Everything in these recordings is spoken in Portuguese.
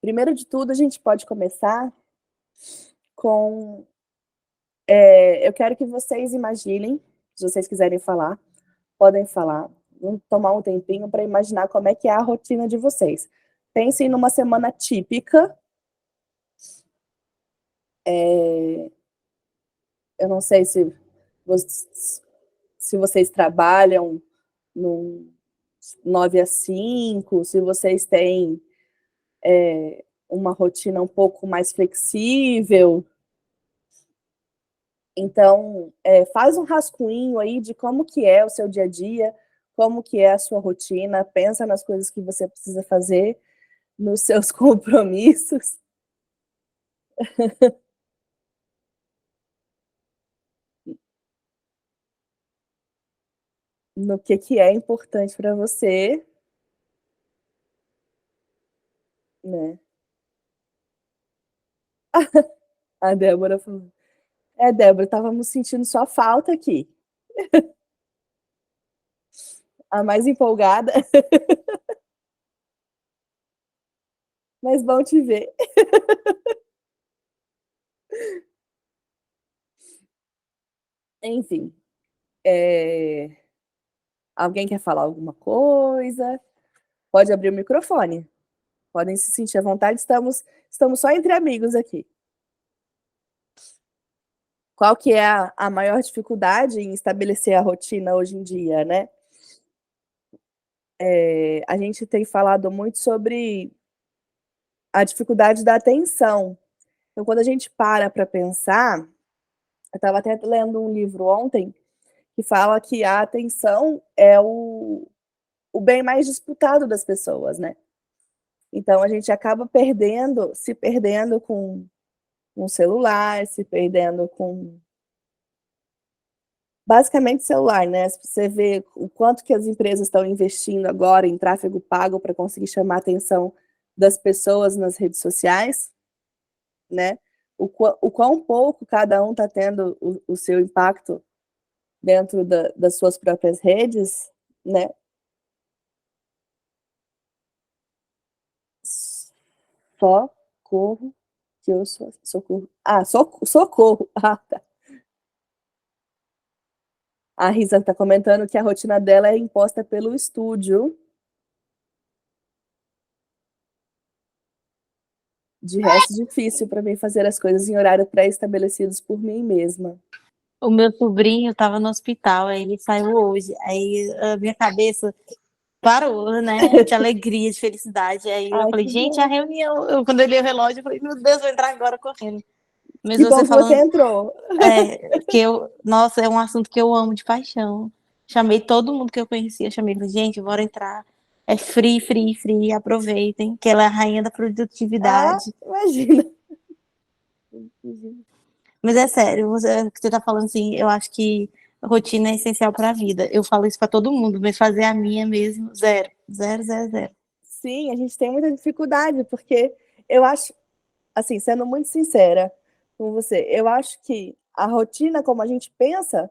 primeiro de tudo, a gente pode começar com. Eu quero que vocês imaginem, se vocês quiserem falar, podem falar. Vamos tomar um tempinho para imaginar como é que é a rotina de vocês. Pensem numa semana típica. Eu não sei se vocês trabalham no 9 a 5, se vocês têm uma rotina um pouco mais flexível. Então, faz um rascunho aí de como que é o seu dia a dia, como que é a sua rotina, pensa nas coisas que você precisa fazer, nos seus compromissos, no que é importante para você, né. A Débora falou: Débora, estávamos sentindo sua falta aqui, a mais empolgada, mas bom te ver". Enfim, eh, alguém quer falar alguma coisa? Pode abrir o microfone. Podem se sentir à vontade, estamos só entre amigos aqui. Qual que é a maior dificuldade em estabelecer a rotina hoje em dia, né? A gente tem falado muito sobre a dificuldade da atenção. Então, quando a gente para pensar, eu estava até lendo um livro ontem, que fala que a atenção é o bem mais disputado das pessoas, né? Então a gente acaba se perdendo com um celular, se perdendo com basicamente celular, né, se você vê o quanto que as empresas estão investindo agora em tráfego pago para conseguir chamar a atenção das pessoas nas redes sociais, né, o quão pouco cada um está tendo o seu impacto dentro das suas próprias redes, né. Socorro, que eu sou socorro. Ah, socorro. Ah, tá. A Risa está comentando que a rotina dela é imposta pelo estúdio. De resto, difícil para mim fazer as coisas em horário pré-estabelecidos por mim mesma. O meu sobrinho estava no hospital, aí ele saiu hoje, aí a minha cabeça parou, né, de alegria, de felicidade, aí eu Ai, falei: que "Gente, a bom. reunião", quando eu olhei o relógio, eu falei: "Meu Deus, vou entrar agora correndo". Mas Que bom você que você falando, entrou. que nossa, é um assunto que eu amo de paixão. Chamei todo mundo que eu conhecia, chamei, falei: "Gente, bora entrar, é free, free, free, aproveitem, que ela é a rainha da Ah, produtividade". imagina. Mas é sério, o que você tá falando, assim, eu acho que rotina é essencial para a vida. Eu falo isso para todo mundo, mas fazer a minha mesmo, zero, zero, zero, zero. Sim, a gente tem muita dificuldade, porque eu acho, assim, sendo muito sincera com você, eu acho que a rotina como a gente pensa,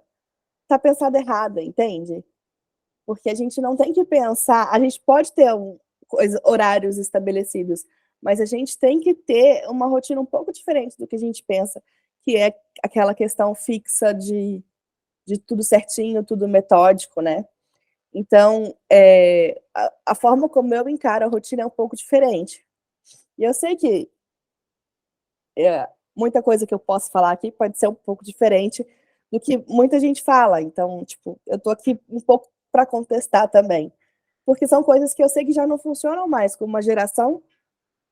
tá pensada errada, entende? Porque a gente não tem que pensar, a gente pode ter horários estabelecidos, mas a gente tem que ter uma rotina um pouco diferente do que a gente pensa, que é aquela questão fixa de tudo certinho, tudo metódico, né? Então, a forma como eu encaro a rotina é um pouco diferente. E eu sei que muita coisa que eu posso falar aqui pode ser um pouco diferente do que muita gente fala. Então, tipo, eu tô aqui um pouco para contestar também. Porque são coisas que eu sei que já não funcionam mais com uma geração,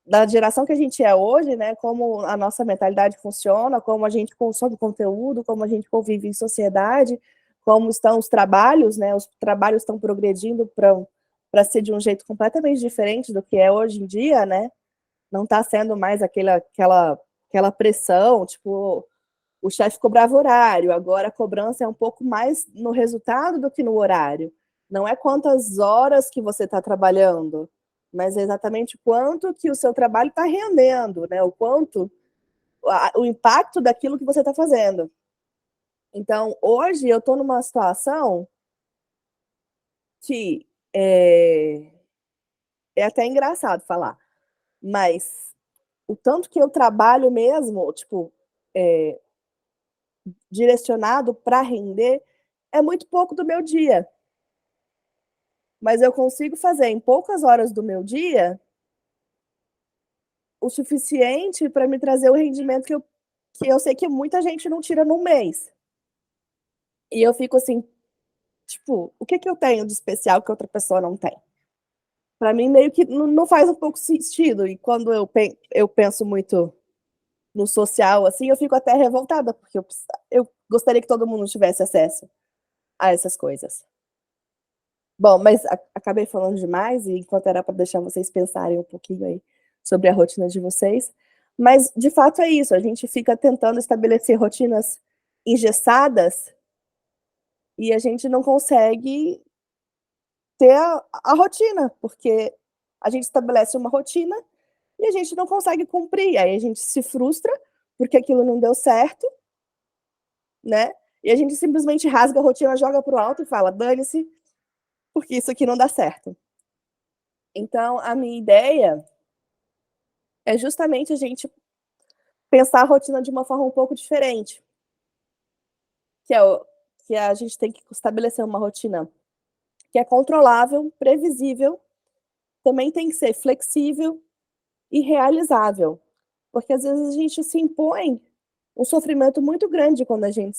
da geração que a gente é hoje, né? Como a nossa mentalidade funciona, como a gente consome conteúdo, como a gente convive em sociedade, como estão os trabalhos, né? Os trabalhos estão progredindo para ser de um jeito completamente diferente do que é hoje em dia, né? Não está sendo mais aquela pressão, tipo, o chefe cobrava horário, agora a cobrança é um pouco mais no resultado do que no horário. Não é quantas horas que você está trabalhando, mas é exatamente quanto que o seu trabalho está rendendo, né? O quanto, o impacto daquilo que você está fazendo. Então, hoje eu estou numa situação que é até engraçado falar, mas o tanto que eu trabalho mesmo, tipo, direcionado para render, é muito pouco do meu dia. Mas eu consigo fazer em poucas horas do meu dia o suficiente para me trazer o rendimento que eu sei que muita gente não tira num mês. E eu fico assim, tipo, o que eu tenho de especial que outra pessoa não tem? Para mim, meio que não faz um pouco sentido. E quando eu penso muito no social, assim, eu fico até revoltada, porque eu gostaria que todo mundo tivesse acesso a essas coisas. Bom, mas acabei falando demais, e enquanto era para deixar vocês pensarem um pouquinho aí sobre a rotina de vocês. Mas, de fato, é isso. A gente fica tentando estabelecer rotinas engessadas e a gente não consegue ter a rotina, porque a gente estabelece uma rotina e a gente não consegue cumprir. Aí a gente se frustra porque aquilo não deu certo, né? E a gente simplesmente rasga a rotina, joga para o alto e fala: dane-se, porque isso aqui não dá certo. Então, a minha ideia é justamente a gente pensar a rotina de uma forma um pouco diferente. Que a gente tem que estabelecer uma rotina que é controlável, previsível, também tem que ser flexível e realizável. Porque às vezes a gente se impõe um sofrimento muito grande quando a gente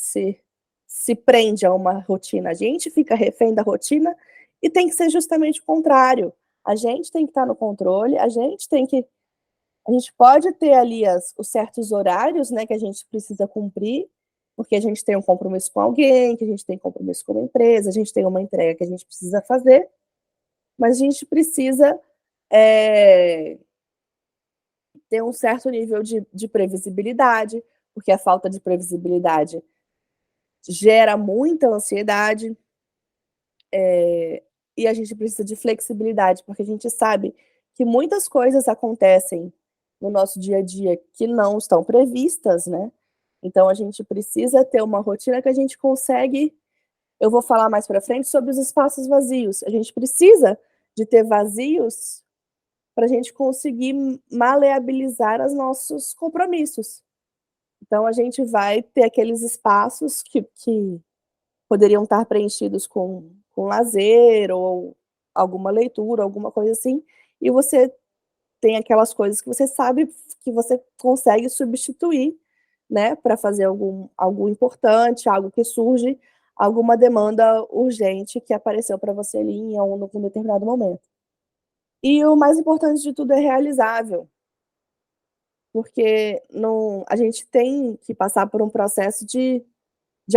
se prende a uma rotina. A gente fica refém da rotina e tem que ser justamente o contrário. A gente tem que estar no controle, a gente pode ter ali os certos horários, né, que a gente precisa cumprir, porque a gente tem um compromisso com alguém, que a gente tem compromisso com uma empresa, a gente tem uma entrega que a gente precisa fazer, mas a gente precisa ter um certo nível de previsibilidade, porque a falta de previsibilidade gera muita ansiedade, e a gente precisa de flexibilidade, porque a gente sabe que muitas coisas acontecem no nosso dia a dia que não estão previstas, né? Então a gente precisa ter uma rotina que a gente consegue. Eu vou falar mais para frente sobre os espaços vazios. A gente precisa de ter vazios para a gente conseguir maleabilizar os nossos compromissos. Então a gente vai ter aqueles espaços que poderiam estar preenchidos com lazer ou alguma leitura, alguma coisa assim, e você tem aquelas coisas que você sabe que você consegue substituir, né, para fazer algo importante, algo que surge, alguma demanda urgente que apareceu para você ali em um determinado momento. E o mais importante de tudo é realizável, porque não, a gente tem que passar por um processo de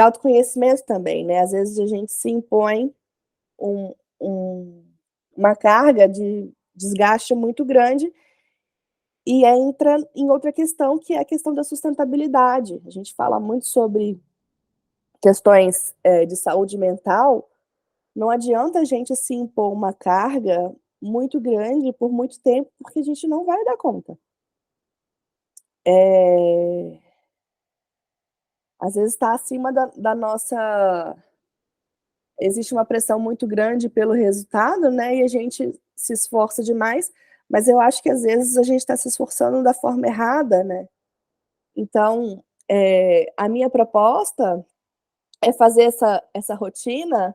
autoconhecimento também, né? Às vezes a gente se impõe um, um, uma carga de desgaste muito grande e entra em outra questão, que é a questão da sustentabilidade. A gente fala muito sobre questões de saúde mental. Não adianta a gente se impor uma carga muito grande por muito tempo, porque a gente não vai dar conta. Às vezes está acima da nossa. Existe uma pressão muito grande pelo resultado, né? E a gente se esforça demais, mas eu acho que às vezes a gente está se esforçando da forma errada, né? Então, a minha proposta é fazer essa rotina,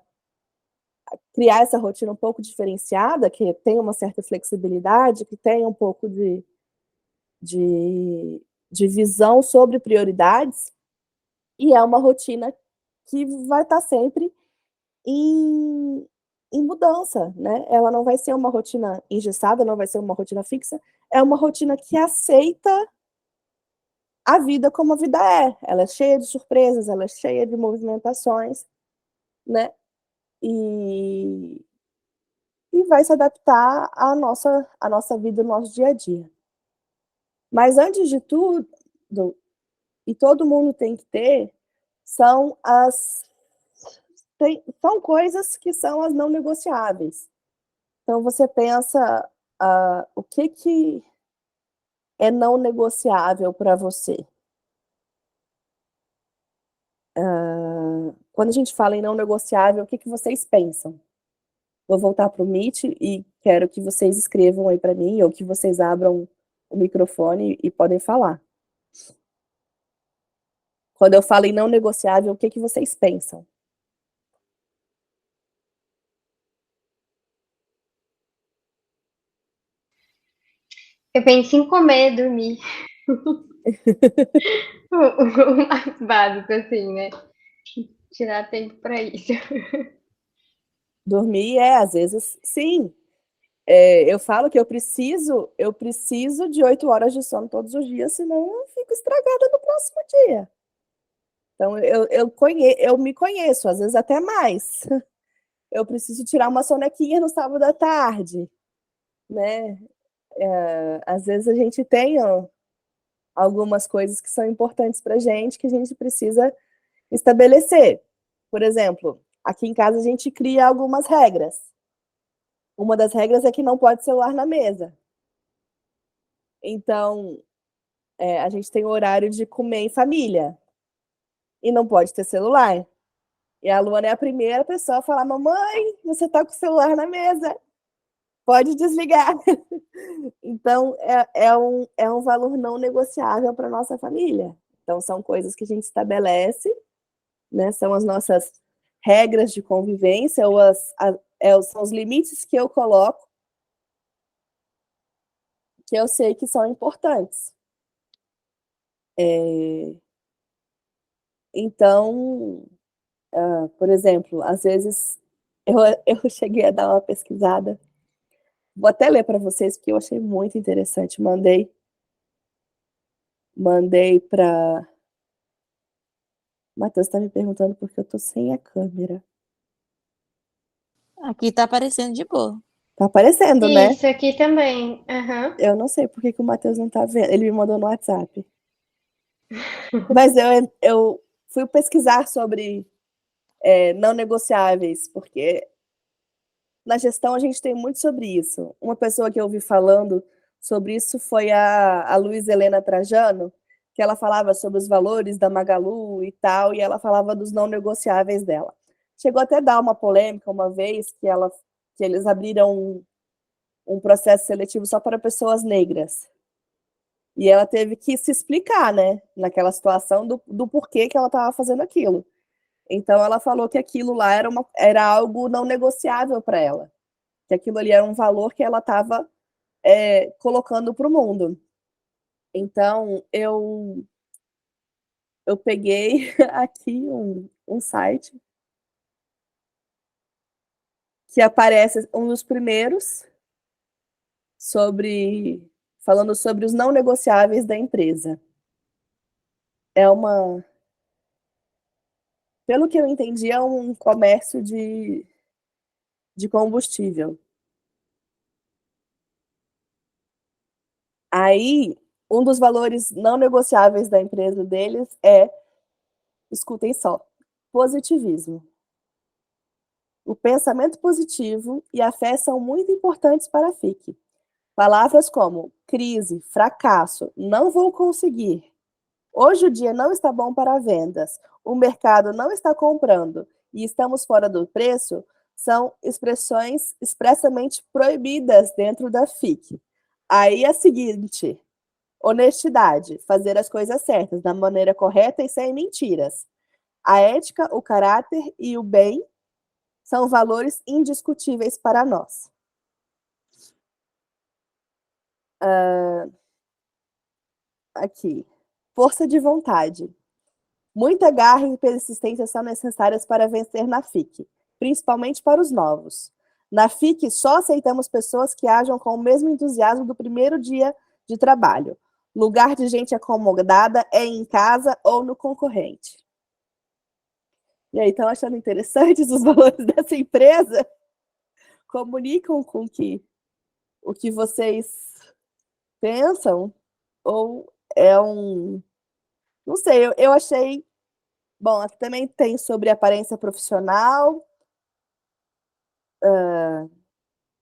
criar essa rotina um pouco diferenciada, que tenha uma certa flexibilidade, que tenha um pouco de, de visão sobre prioridades, e é uma rotina que vai estar sempre em, em mudança, né? Ela não vai ser uma rotina engessada, não vai ser uma rotina fixa, é uma rotina que aceita a vida como a vida é. Ela é cheia de surpresas, ela é cheia de movimentações, né? E, e vai se adaptar à nossa vida, ao nosso dia a dia. Mas antes de tudo, e todo mundo tem que ter, são são coisas que são as não negociáveis. Então você pensa o que é não negociável para você. Quando a gente fala em não negociável, o que vocês pensam? Vou voltar para o Meet e quero que vocês escrevam aí para mim, ou que vocês abram o microfone e podem falar. Quando eu falo em não negociável, o que que vocês pensam? Eu penso em comer, dormir. O mais básico, assim, né? Tirar tempo pra isso. Dormir às vezes, sim. Eu falo que eu preciso de 8 horas de sono todos os dias, senão eu fico estragada no próximo dia. Então, eu me conheço, às vezes até mais. Eu preciso tirar uma sonequinha no sábado à tarde, né? Às vezes a gente tem algumas coisas que são importantes para gente, que a gente precisa estabelecer. Por exemplo, aqui em casa a gente cria algumas regras. Uma das regras é que não pode celular na mesa. Então, a gente tem o horário de comer em família e não pode ter celular. E a Luana é a primeira pessoa a falar: mamãe, você tá com o celular na mesa, pode desligar. Então, é um valor não negociável para nossa família. Então, são coisas que a gente estabelece, né? São as nossas regras de convivência, ou são os limites que eu coloco, que eu sei que são importantes. Então, por exemplo, às vezes eu cheguei a dar uma pesquisada. Vou até ler para vocês, porque eu achei muito interessante. Mandei para. O Matheus está me perguntando porque eu tô sem a câmera. Aqui tá aparecendo de boa. Tá aparecendo, né? Isso aqui também. Aham. Eu não sei por que o Matheus não tá vendo. Ele me mandou no WhatsApp. Mas eu fui pesquisar sobre não negociáveis, porque na gestão a gente tem muito sobre isso. Uma pessoa que eu ouvi falando sobre isso foi a Luiz Helena Trajano, que ela falava sobre os valores da Magalu e tal, e ela falava dos não negociáveis dela. Chegou até a dar uma polêmica uma vez que eles abriram um processo seletivo só para pessoas negras. E ela teve que se explicar, né, naquela situação do porquê que ela estava fazendo aquilo. Então ela falou que aquilo lá era algo não negociável para ela, que aquilo ali era um valor que ela estava colocando para o mundo. Então eu peguei aqui um site que aparece um dos primeiros falando sobre os não negociáveis da empresa. Pelo que eu entendi, é um comércio de combustível. Aí, um dos valores não negociáveis da empresa deles escutem só, positivismo. O pensamento positivo e a fé são muito importantes para a FIC. Palavras como crise, fracasso, não vou conseguir, hoje o dia não está bom para vendas, o mercado não está comprando e estamos fora do preço são expressões expressamente proibidas dentro da FIC. Aí é a seguinte: honestidade, fazer as coisas certas da maneira correta e sem mentiras. A ética, o caráter e o bem são valores indiscutíveis para nós. Aqui. Força de vontade. Muita garra e persistência são necessárias para vencer na FIC, principalmente para os novos. Na FIC, só aceitamos pessoas que ajam com o mesmo entusiasmo do primeiro dia de trabalho. Lugar de gente acomodada é em casa ou no concorrente. E aí, estão achando interessantes os valores dessa empresa? Comunicam com o que vocês pensam? Ou é um... Não sei, eu achei... Bom, aqui também tem sobre aparência profissional,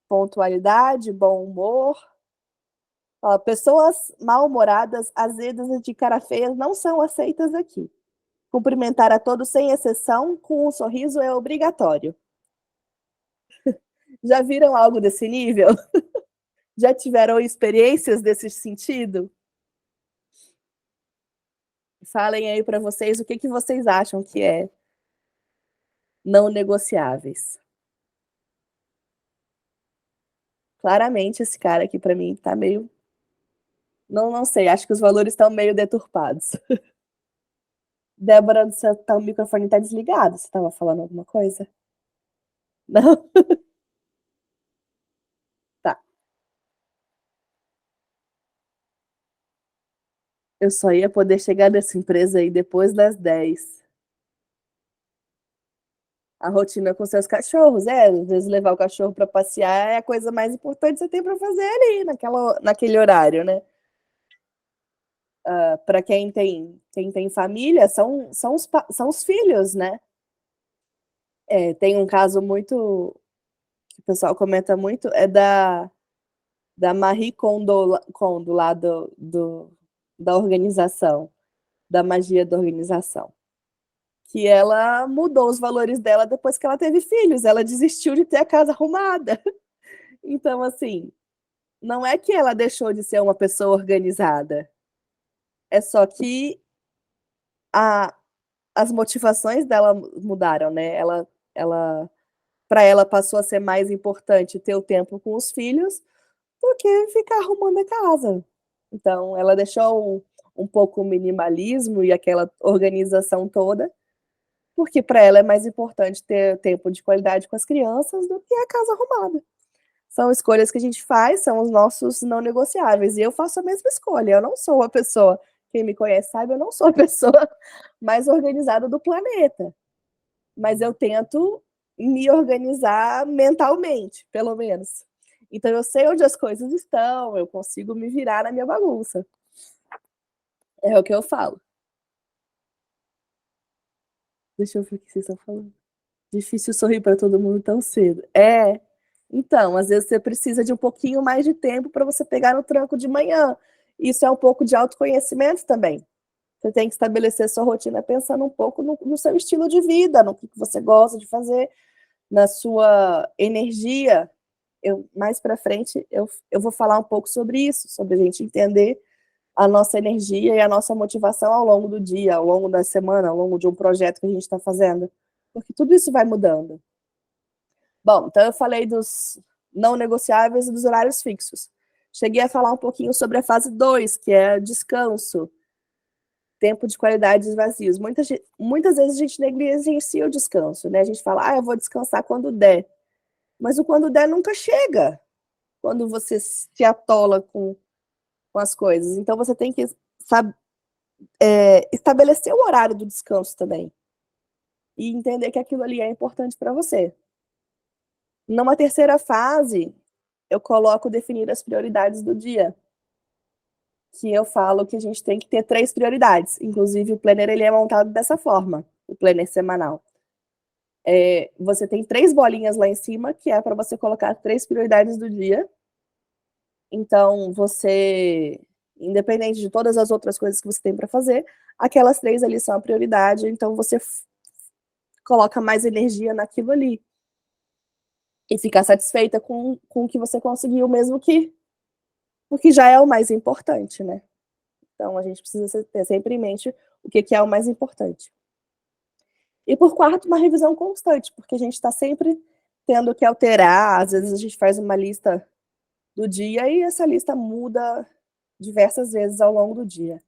pontualidade, bom humor. Ó, pessoas mal-humoradas, azedas e de cara feia não são aceitas aqui. Cumprimentar a todos sem exceção, com um sorriso é obrigatório. Já viram algo desse nível? Já tiveram experiências desse sentido? Falem aí para vocês o que vocês acham que é não negociáveis. Claramente, esse cara aqui para mim tá meio... Não sei, acho que os valores estão meio deturpados. Débora, o microfone tá desligado. Você estava falando alguma coisa? Não? Tá. Eu só ia poder chegar nessa empresa aí depois das 10. A rotina com seus cachorros, às vezes levar o cachorro para passear é a coisa mais importante que você tem para fazer ali, naquele horário, né? Para quem tem família, são os filhos, né? Tem um caso muito que o pessoal comenta muito, é da Marie Kondo lá da organização, da magia da organização. Que ela mudou os valores dela depois que ela teve filhos, ela desistiu de ter a casa arrumada. Então, assim, não é que ela deixou de ser uma pessoa organizada, é só que as motivações dela mudaram, né? Para ela passou a ser mais importante ter o tempo com os filhos do que ficar arrumando a casa. Então, ela deixou um pouco o minimalismo e aquela organização toda, porque para ela é mais importante ter tempo de qualidade com as crianças do que a casa arrumada. São escolhas que a gente faz, são os nossos não negociáveis. E eu faço a mesma escolha. Eu não sou uma pessoa, quem me conhece sabe, eu não sou a pessoa mais organizada do planeta. Mas eu tento me organizar mentalmente, pelo menos. Então eu sei onde as coisas estão, eu consigo me virar na minha bagunça. É o que eu falo. Deixa eu ver o que vocês estão falando. Difícil sorrir para todo mundo tão cedo. Então, às vezes você precisa de um pouquinho mais de tempo para você pegar no tranco de manhã. Isso é um pouco de autoconhecimento também. Você tem que estabelecer sua rotina pensando um pouco no seu estilo de vida, no que você gosta de fazer, na sua energia. Mais para frente, eu vou falar um pouco sobre isso, sobre a gente entender a nossa energia e a nossa motivação ao longo do dia, ao longo da semana, ao longo de um projeto que a gente está fazendo. Porque tudo isso vai mudando. Bom, então eu falei dos não negociáveis e dos horários fixos. Cheguei a falar um pouquinho sobre a fase 2, que é descanso, tempo de qualidade e vazios. Muitas vezes a gente negligencia o descanso, né? A gente fala, eu vou descansar quando der. Mas o quando der nunca chega, quando você se atola com as coisas. Então você tem que estabelecer o horário do descanso também. E entender que aquilo ali é importante para você. Numa terceira fase, eu coloco definir as prioridades do dia. Que eu falo que a gente tem que ter 3 prioridades. Inclusive, o planner ele é montado dessa forma, o planner semanal. Você tem 3 bolinhas lá em cima, que é para você colocar 3 prioridades do dia. Então, você, independente de todas as outras coisas que você tem para fazer, aquelas 3 ali são a prioridade, então você coloca mais energia naquilo ali. E ficar satisfeita com o que você conseguiu, mesmo que o que já é o mais importante, né? Então, a gente precisa ter sempre em mente o que é o mais importante. E por quarto, uma revisão constante, porque a gente está sempre tendo que alterar, às vezes a gente faz uma lista do dia e essa lista muda diversas vezes ao longo do dia.